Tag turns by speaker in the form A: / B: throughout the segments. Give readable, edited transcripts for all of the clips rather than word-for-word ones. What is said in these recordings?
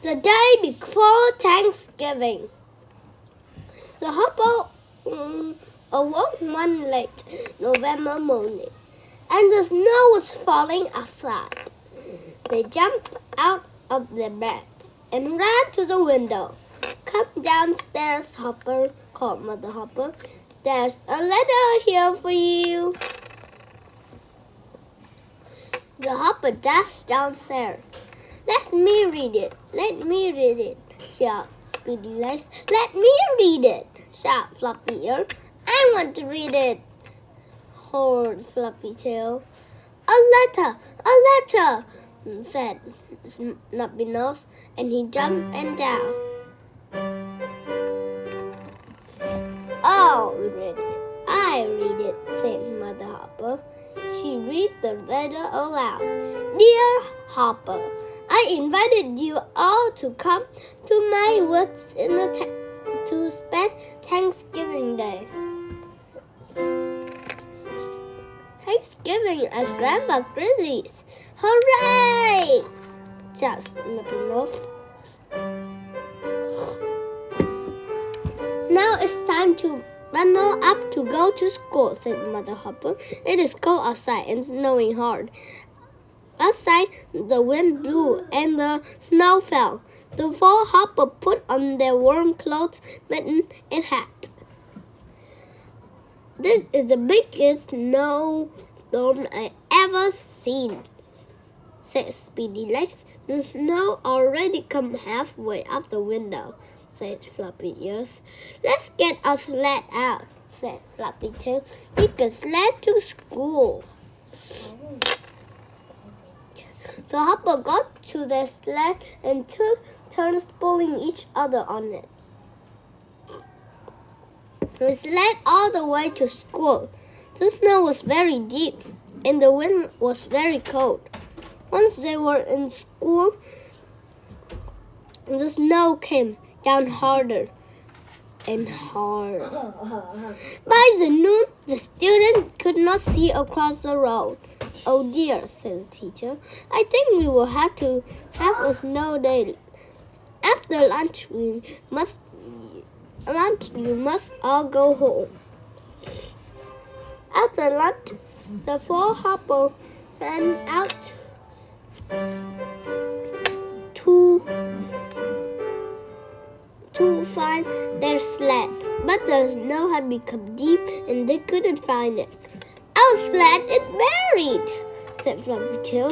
A: The day before Thanksgiving, the hopper awoke one late November morning, and the snow was falling outside. They jumped out of their beds and ran to the window. "Come downstairs, Hopper," called Mother Hopper. "There's a letter here for you." The hopper dashed downstairs. "Let me read it. Let me read it," shouted Speedy Legs. "Let me read it," shouted Floppy Ear. "I want to read it," roared Floppy Tail. "A letter! A letter!" said Snubby Nose, and he jumped and down. "I'll read it. I read it," said Mother Hopper. She read the letter aloud. "Dear Hopper, I invited you all to come to my woods to spend Thanksgiving Day. Thanksgiving at Grandpa Grizzly's. Hooray!" shouted Snubby Nose. "Now it's time to bundle up to go to school," said Mother Hopper. "It is cold outside and snowing hard." Outside, the wind blew and the snow fell. The four Hopper put on their warm clothes, mitten, and hat. "This is the biggest snowstorm I ever seen," said Speedy Legs. "The snow already come halfway up the window," said Floppy Ears. "Let's get our sled out," said Floppy Tail. "We can sled to school." The hopper got to their sled and took turns pulling each other on it. They sled all the way to school. The snow was very deep and the wind was very cold. Once they were in school, the snow came down harder and harder. By the noon, the students could not see across the road. "Oh dear," said the teacher. "I think we will have to have a snow day. After lunch, you must all go home." After lunch, the four Hoppers ran out to find their sled, but the snow had become deep and they couldn't find it. "Our sled is buried," said Floppy Tail.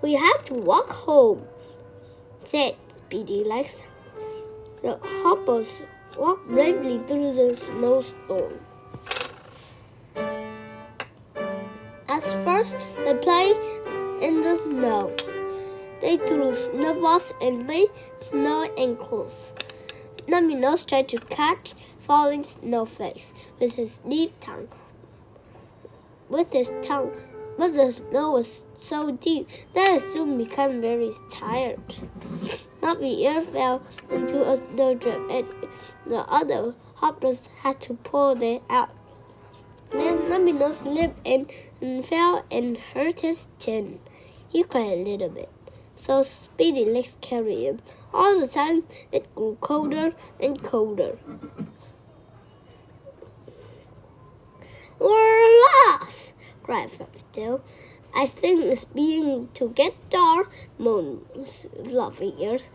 A: "We have to walk home," said Speedy Legs. The Hoppers walked bravely through the snowstorm. At first, they played in the snow. They threw snowballs and made snow ankles. Snubby Nose tried to catch falling snowflakes with his neat tongue. But the snow was so deep that it soon became very tired. Floppy Ear fell into a snowdrift, and the other Hoppers had to pull them out. Then Snubby Nose slipped and fell and hurt his chin. He cried a little bit, so Speedy Legs carried him. All the time, it grew colder and colder. "We're lost!" cried Floppy Tail. "I think it's beginning to get dark," moaned Floppy Ears.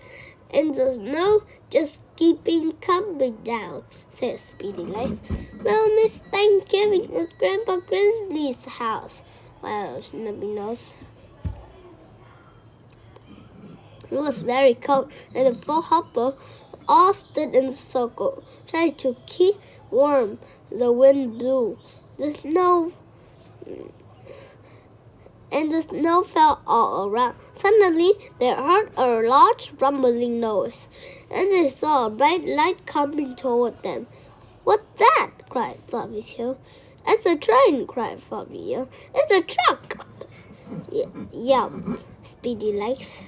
A: "And the snow just keeping coming down," said Speedy Legs. "We'll miss Thanksgiving at Grandpa Grizzly's house," wailed Snubby Nose. It was very cold, and the four Hoppers all stood in a circle, trying to keep warm. The wind blew. The snow fell all around. Suddenly, they heard a large rumbling noise, and they saw a bright light coming toward them. "What's that?" cried Floppy Tail. "It's a train!" cried Floppy Ear. "It's a truck!" yelled Speedy Legs.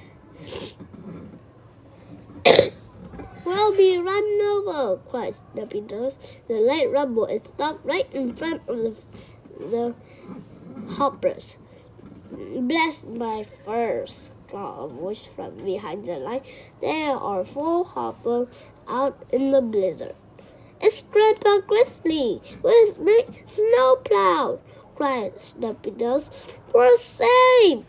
A: "We'll be run over!" cried Snubby Nose. The light rumbled and stopped right in front of the Hoppers. "Bless my furs!" called a voice from behind the line. There are 4 hoppers out in the blizzard. It's Grandpa Grizzly with his big snowplow, cried Snappy Nose. We're saved!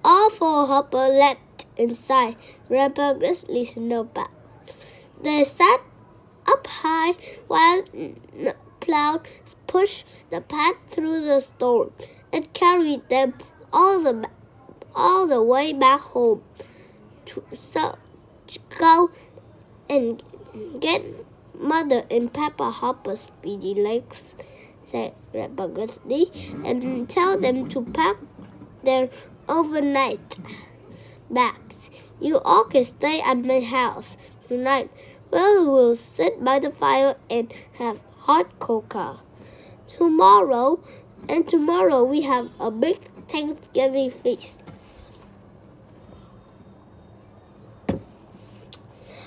A: All 4 hoppers leapt inside Grandpa Grizzly's snowplow. They sat up high while the plow pushed the path through the storm and carried them all the way back home to go and get Mother and Papa Hopper's speedy legs, said Grandpa Grizzly, and tell them to pack their overnight bags. You all can stay at my house tonight. We'll sit by the fire and have hot cocoa. Tomorrow we have a big Thanksgiving feast.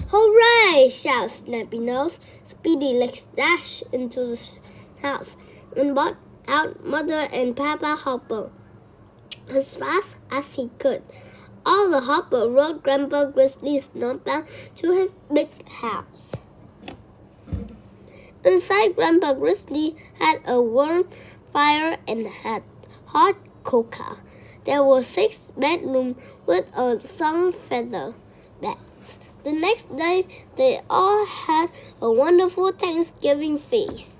A: Hooray! shouted Snappy Nose. Speedy Legs dashed into the house and brought out Mother and Papa Hopper as fast as he could. All the hoppers rode Grandpa Grizzly's snowplow to his big house. Inside, Grandpa Grizzly had a warm fire and had hot cocoa. There were 6 bedrooms with a sun feather beds. The next day, they all had a wonderful Thanksgiving feast.